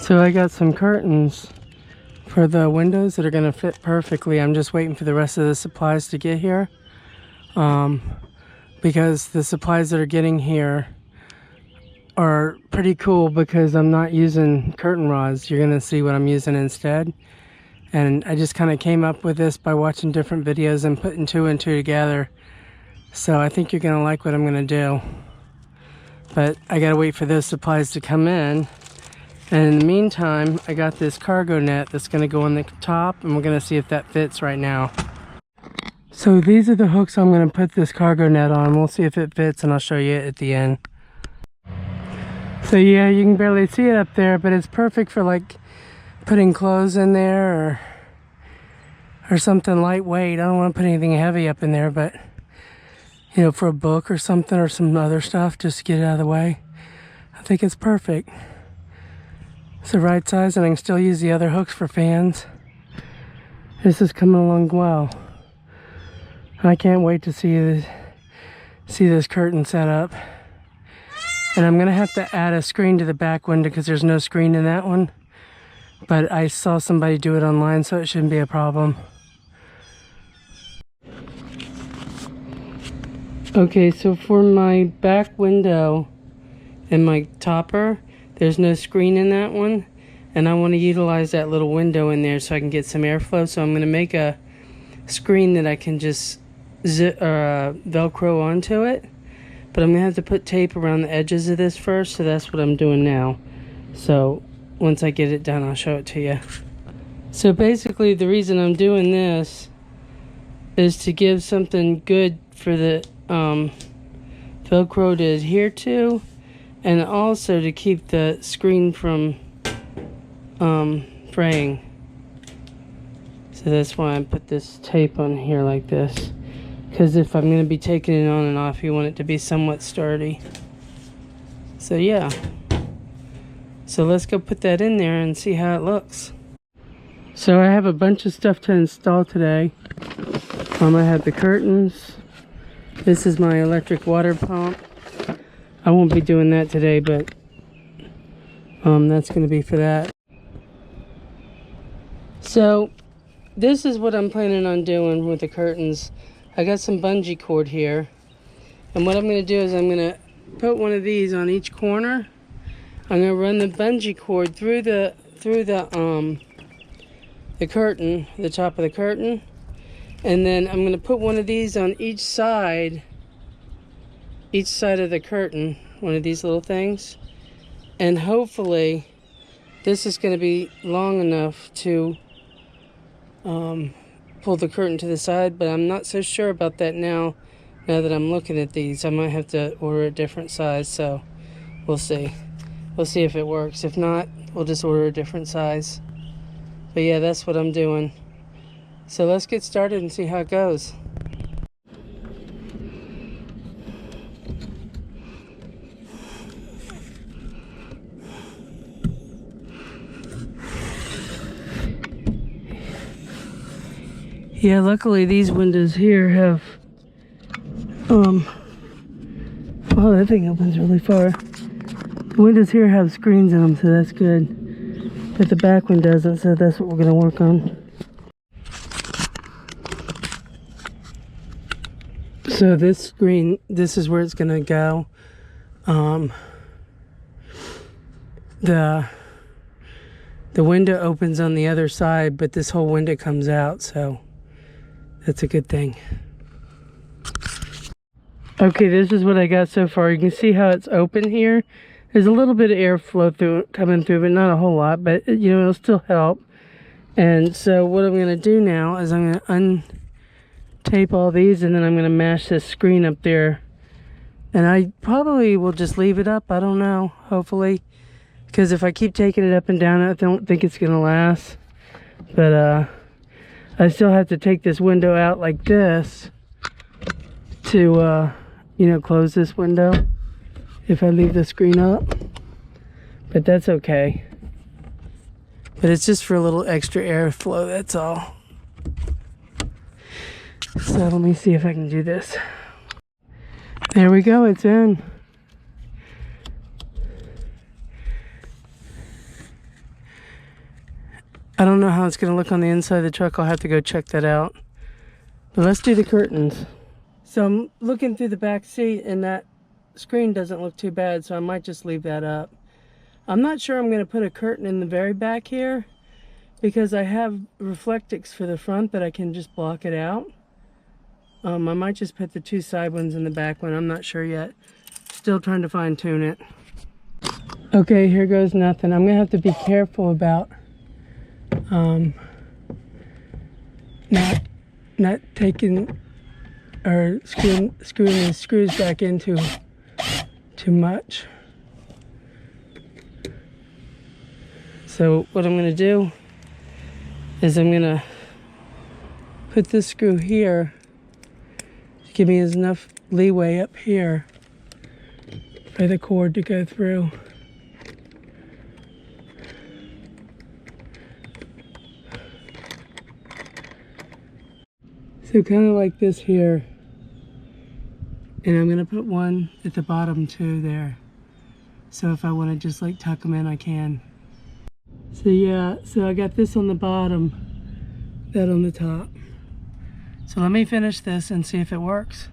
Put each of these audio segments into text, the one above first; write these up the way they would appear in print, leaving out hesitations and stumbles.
So I got some curtains for the windows that are going to fit perfectly. I'm just waiting for the rest of the supplies to get here. Because the supplies that are getting here are pretty cool because I'm not using curtain rods. You're going to see what I'm using instead. And I just kind of came up with this by watching different videos and putting two and two together. So I think you're going to like what I'm going to do. But I got to wait for those supplies to come in. And in the meantime, I got this cargo net that's going to go on the top, and we're going to see if that fits right now. So these are the hooks I'm going to put this cargo net on. We'll see if it fits, and I'll show you at the end. So yeah, you can barely see it up there, but it's perfect for like putting clothes in there or something lightweight. I don't want to put anything heavy up in there, but you know, for a book or something or some other stuff, just to get it out of the way. I think it's perfect. It's the right size, and I can still use the other hooks for fans. This is coming along well. I can't wait to see this curtain set up. And I'm gonna have to add a screen to the back window because there's no screen in that one. But I saw somebody do it online, so it shouldn't be a problem. Okay, so for my back window and my topper, there's no screen in that one, and I want to utilize that little window in there so I can get some airflow. So I'm going to make a screen that I can just Velcro onto it, but I'm going to have to put tape around the edges of this first, so that's what I'm doing now. So once I get it done, I'll show it to you. So basically the reason I'm doing this is to give something good for the Velcro to adhere to, and also to keep the screen from fraying. So that's why I put this tape on here like this, because if I'm going to be taking it on and off, you want it to be somewhat sturdy. So yeah, so let's go put that in there and see how it looks. So I have a bunch of stuff to install today. I have the curtains. This is my electric water pump. I won't be doing that today, but that's going to be for that. So this is what I'm planning on doing with the curtains. I got some bungee cord here, and what I'm going to do is I'm going to put one of these on each corner. I'm going to run the bungee cord through the curtain, the top of the curtain, and then I'm going to put one of these on each side of the curtain, one of these little things, and hopefully this is going to be long enough to pull the curtain to the side, but I'm not so sure about that now that I'm looking at these. I might have to order a different size, so we'll see if it works. If not, we'll just order a different size. But yeah, that's what I'm doing. So let's get started and see how it goes. Yeah, luckily these windows here have, oh, that thing opens really far. The windows here have screens in them, so that's good. But the back one doesn't, so that's what we're going to work on. So this screen, this is where it's going to go. The window opens on the other side, but this whole window comes out, so that's a good thing. Okay, this is what I got so far. You can see how it's open here. There's a little bit of airflow coming through, but not a whole lot, but you know, it'll still help. And so what I'm going to do now is I'm going to untape all these, and then I'm going to mash this screen up there. And I probably will just leave it up, I don't know, hopefully. Because if I keep taking it up and down, I don't think it's going to last. But I still have to take this window out like this to, you know, close this window if I leave the screen up. But that's okay. But it's just for a little extra airflow, that's all. So let me see if I can do this. There we go, it's in. I don't know how it's going to look on the inside of the truck. I'll have to go check that out. But let's do the curtains. So I'm looking through the back seat and that screen doesn't look too bad, so I might just leave that up. I'm not sure I'm going to put a curtain in the very back here because I have reflectix for the front that I can just block it out. I might just put the two side ones in the back one. I'm not sure yet. Still trying to fine tune it. Okay, here goes nothing. I'm going to have to be careful about not taking or screwing these screws back into too much. So what I'm going to do is I'm going to put this screw here to give me enough leeway up here for the cord to go through. So kind of like this here, and I'm going to put one at the bottom too there. So if I want to just like tuck them in, I can. So yeah, so I got this on the bottom, that on the top. So let me finish this and see if it works.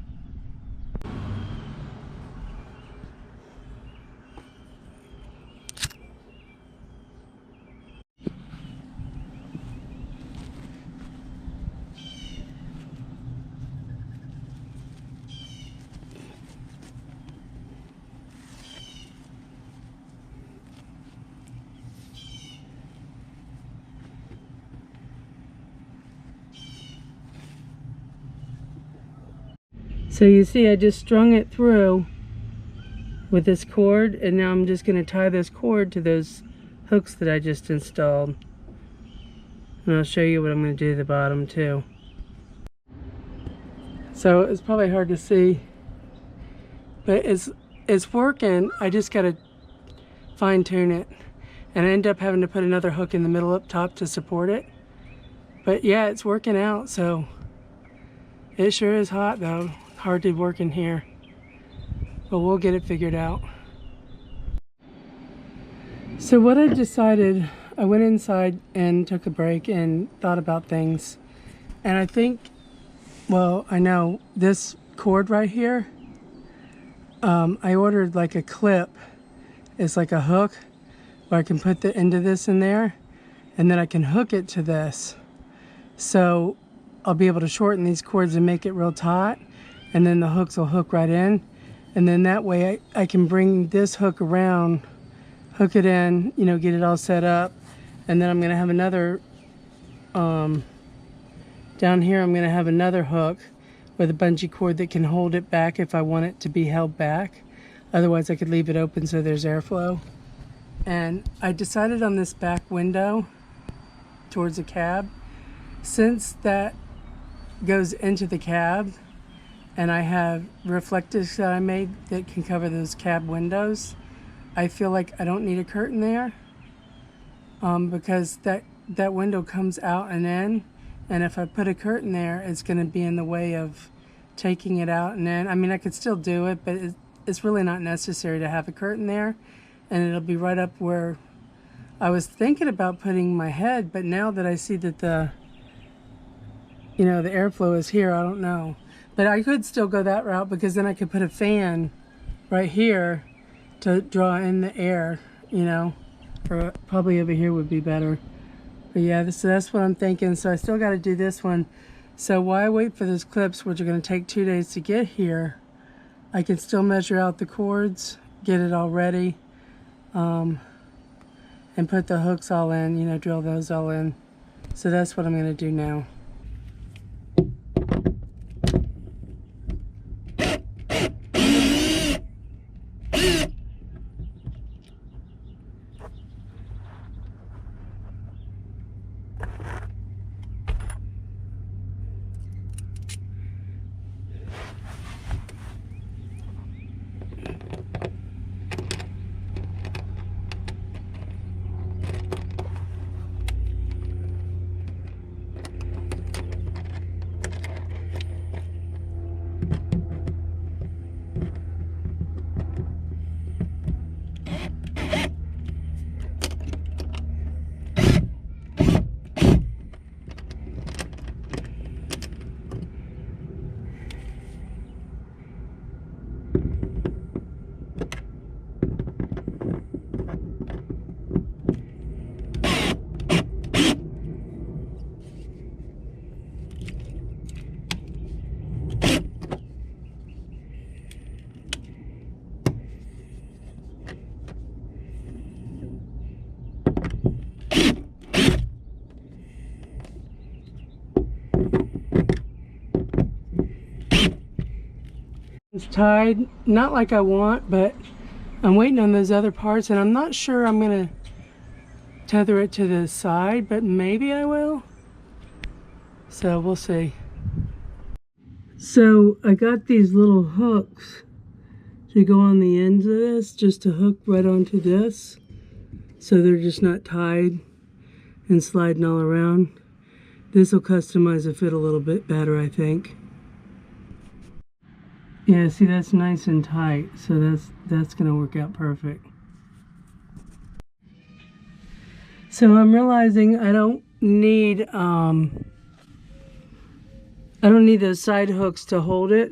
So you see I just strung it through with this cord, and now I'm just going to tie this cord to those hooks that I just installed. And I'll show you what I'm going to do to the bottom too. So it's probably hard to see, but it's working. I just got to fine tune it, and I end up having to put another hook in the middle up top to support it. But yeah, it's working out. So it sure is hot though. Hard to work in here, but we'll get it figured out. So what I decided, I went inside and took a break and thought about things, and I think, well, I know this cord right here, I ordered like a clip. It's like a hook where I can put the end of this in there, and then I can hook it to this, so I'll be able to shorten these cords and make it real taut, and then the hooks will hook right in, and then that way I can bring this hook around, hook it in, you know, get it all set up, and then I'm going to have another, down here I'm going to have another hook with a bungee cord that can hold it back if I want it to be held back. Otherwise I could leave it open so there's airflow. And I decided on this back window towards the cab, since that goes into the cab, and I have reflectors that I made that can cover those cab windows, I feel like I don't need a curtain there, because that window comes out and in, and if I put a curtain there, it's going to be in the way of taking it out and in. I mean, I could still do it, but it's really not necessary to have a curtain there, and it'll be right up where I was thinking about putting my head, but now that I see that the airflow is here, I don't know. But I could still go that route, because then I could put a fan right here to draw in the air, you know, or probably over here would be better. But yeah, that's what I'm thinking. So I still got to do this one. So while I wait for those clips, which are going to take 2 days to get here, I can still measure out the cords, get it all ready, and put the hooks all in, you know, drill those all in. So that's what I'm going to do now. It's tied, not like I want, but I'm waiting on those other parts, and I'm not sure I'm gonna tether it to the side, but maybe I will. So we'll see. So I got these little hooks to go on the ends of this, just to hook right onto this, so they're just not tied and sliding all around. This will customize the fit a little bit better, I think. Yeah, see, that's nice and tight, so that's gonna work out perfect. So I'm realizing I don't need those side hooks to hold it,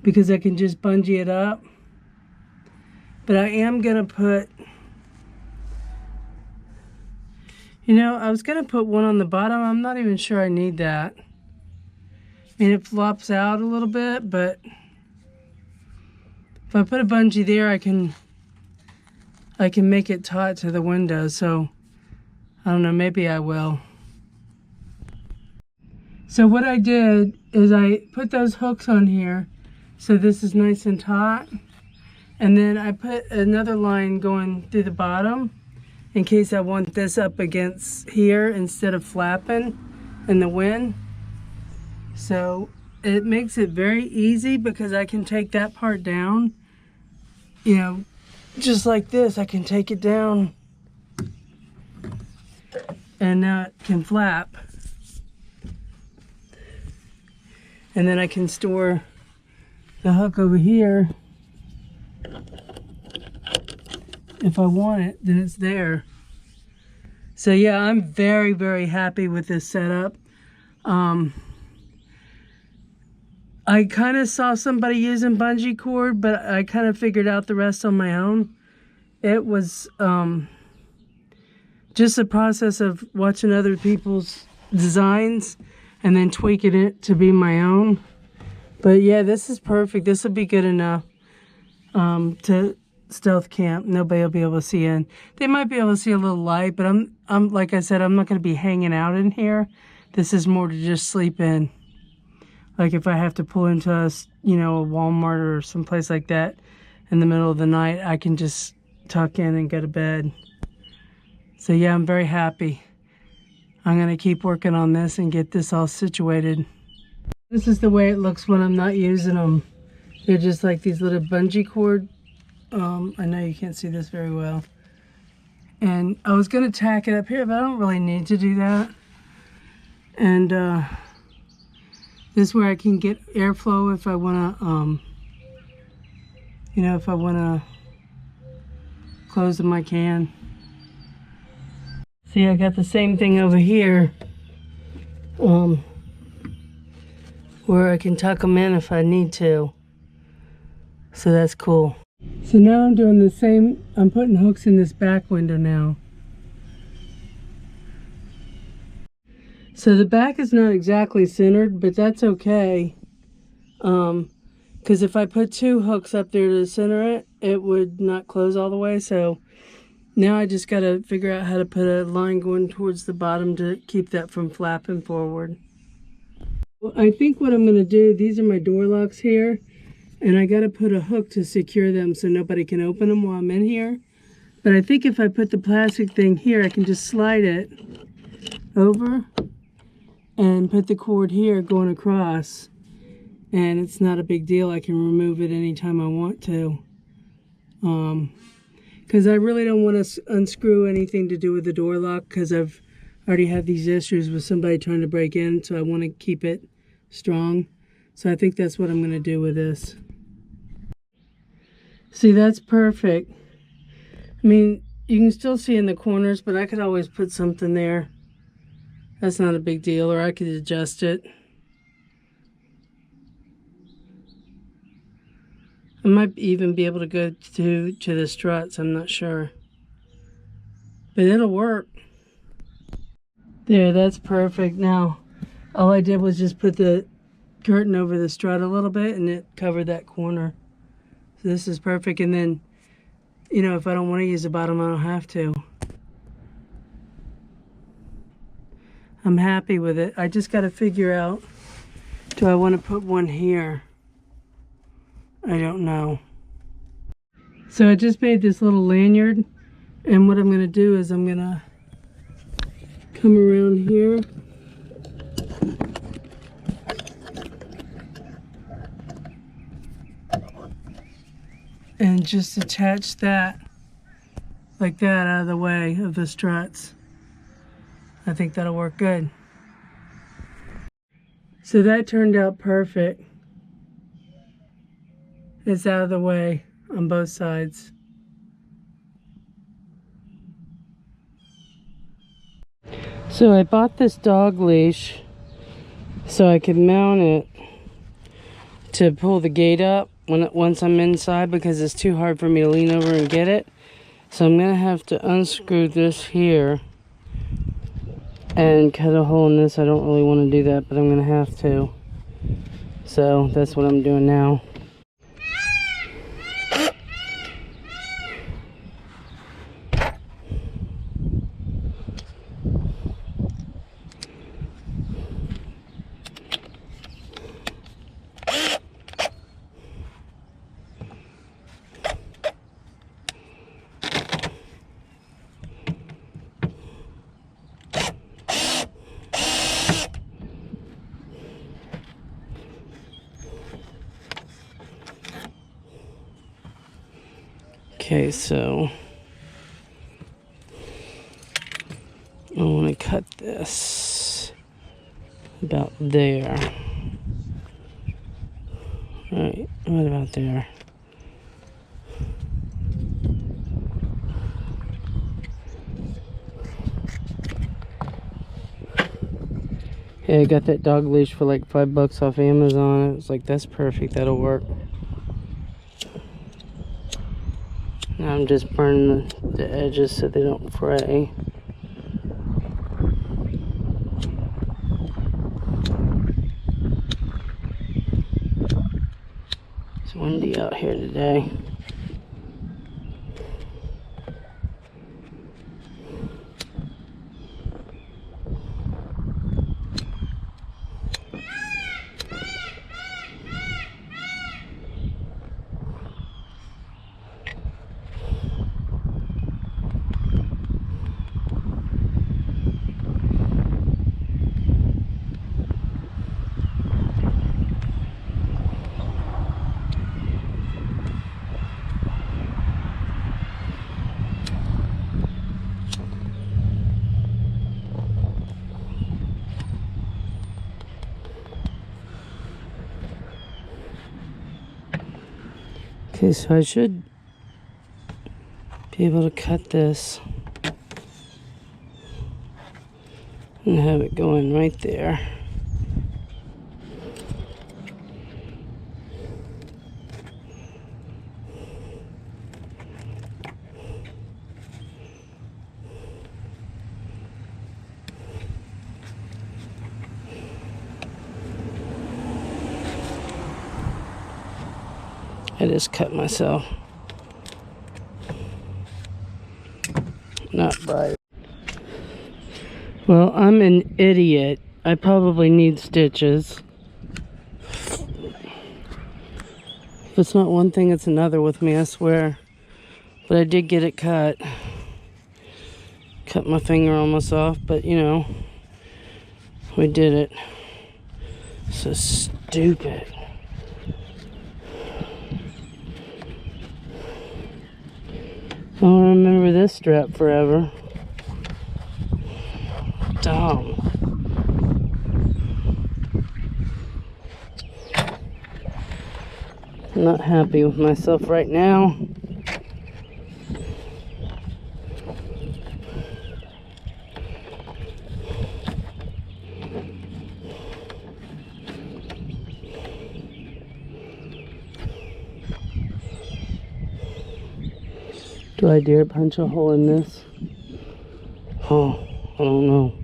because I can just bungee it up. But I am gonna put, you know, I was gonna put one on the bottom. I'm not even sure I need that. I mean, it flops out a little bit, but if I put a bungee there, I can make it taut to the window. So I don't know, maybe I will. So what I did is I put those hooks on here, so this is nice and taut, and then I put another line going through the bottom in case I want this up against here instead of flapping in the wind. So it makes it very easy, because I can take that part down, you know, just like this. I can take it down and now it can flap. And then I can store the hook over here. If I want it, then it's there. So yeah, I'm very, very happy with this setup. I kind of saw somebody using bungee cord, but I kind of figured out the rest on my own. It was just a process of watching other people's designs and then tweaking it to be my own. But yeah, this is perfect. This will be good enough to stealth camp. Nobody will be able to see in. They might be able to see a little light, but I'm like I said, I'm not going to be hanging out in here. This is more to just sleep in. Like if I have to pull into a Walmart or someplace like that in the middle of the night, I can just tuck in and go to bed. So yeah, I'm very happy. I'm going to keep working on this and get this all situated. This is the way it looks when I'm not using them. They're just like these little bungee cord. I know you can't see this very well. And I was going to tack it up here, but I don't really need to do that. And this way I can get airflow if I want to, if I want to close them, I can. See, I got the same thing over here, where I can tuck them in if I need to. So that's cool. So now I'm doing the same. I'm putting hooks in this back window now. So the back is not exactly centered, but that's okay. Because if I put two hooks up there to center it, it would not close all the way. So now I just got to figure out how to put a line going towards the bottom to keep that from flapping forward. Well, I think what I'm going to do, these are my door locks here, and I got to put a hook to secure them so nobody can open them while I'm in here. But I think if I put the plastic thing here, I can just slide it over and put the cord here going across, and it's not a big deal. I can remove it anytime I want to, because I really don't want to unscrew anything to do with the door lock, because I've already had these issues with somebody trying to break in, so I want to keep it strong. So I think that's what I'm going to do with this. See, that's perfect. I mean, you can still see in the corners, but I could always put something there. That's not a big deal, or I could adjust it. I might even be able to go to the struts, I'm not sure. But it'll work. There, that's perfect. Now, all I did was just put the curtain over the strut a little bit, and it covered that corner. So this is perfect. And then, if I don't want to use the bottom, I don't have to. I'm happy with it. I just got to figure out, do I want to put one here? I don't know. So I just made this little lanyard, and what I'm going to do is I'm going to come around here and just attach that like that out of the way of the struts. I think that'll work good. So that turned out perfect. It's out of the way on both sides. So I bought this dog leash so I could mount it to pull the gate up once I'm inside, because it's too hard for me to lean over and get it. So I'm gonna have to unscrew this here and cut a hole in this. I don't really want to do that, but I'm gonna have to. So that's what I'm doing now. Okay, so I want to cut this about there. Right about there. Hey, I got that dog leash for like $5 off Amazon. It was like, that's perfect, that'll work. Now I'm just burning the edges so they don't fray. It's windy out here today. Okay, so I should be able to cut this and have it going right there. I just cut myself. Not right. Well, I'm an idiot. I probably need stitches. If it's not one thing, it's another with me, I swear. But I did get it cut. Cut my finger almost off, but you know, we did it. So stupid. I'll remember this strap forever. Dumb. I'm not happy with myself right now. Do I dare punch a hole in this? Oh, I don't know.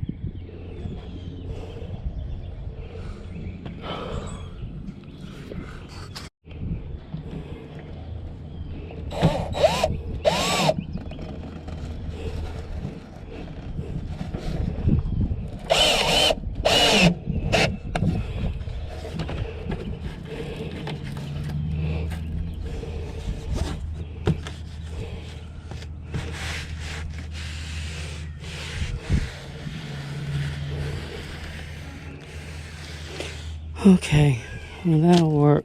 Okay, well, that'll work.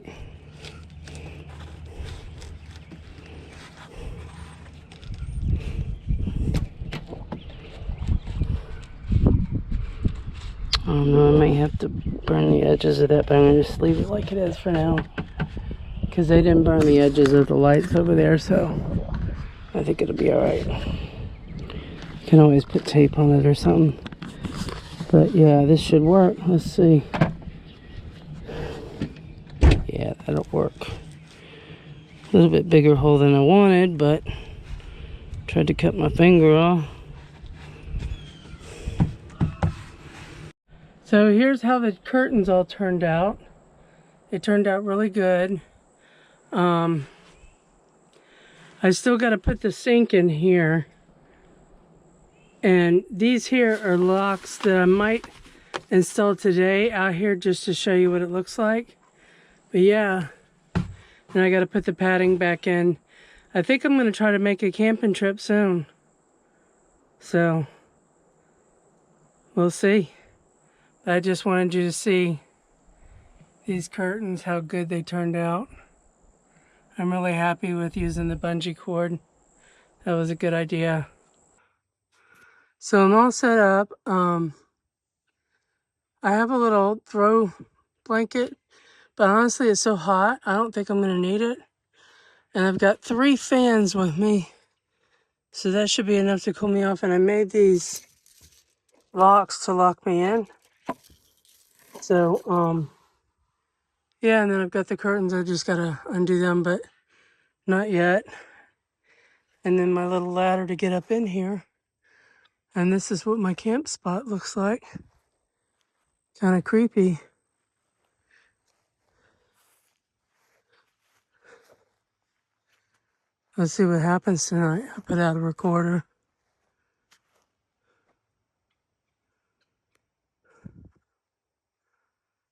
I don't know, I might have to burn the edges of that, but I'm going to just leave it like it is for now. Because they didn't burn the edges of the lights over there, so I think it'll be alright. Can always put tape on it or something. But yeah, this should work. Let's see. Yeah, that'll work. A little bit bigger hole than I wanted, but tried to cut my finger off. So here's how the curtains all turned out. It turned out really good. I still got to put the sink in here. And these here are locks that I might install today out here just to show you what it looks like. But yeah, and I got to put the padding back in. I think I'm going to try to make a camping trip soon. So, we'll see. I just wanted you to see these curtains, how good they turned out. I'm really happy with using the bungee cord. That was a good idea. So I'm all set up. I have a little throw blanket, but honestly it's so hot, I don't think I'm gonna need it. And I've got 3 fans with me, so that should be enough to cool me off. And I made these locks to lock me in. So, yeah, and then I've got the curtains. I just gotta undo them, but not yet. And then my little ladder to get up in here. And this is what my camp spot looks like. Kind of creepy. Let's see what happens tonight. I'll put out a recorder.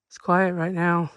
It's quiet right now.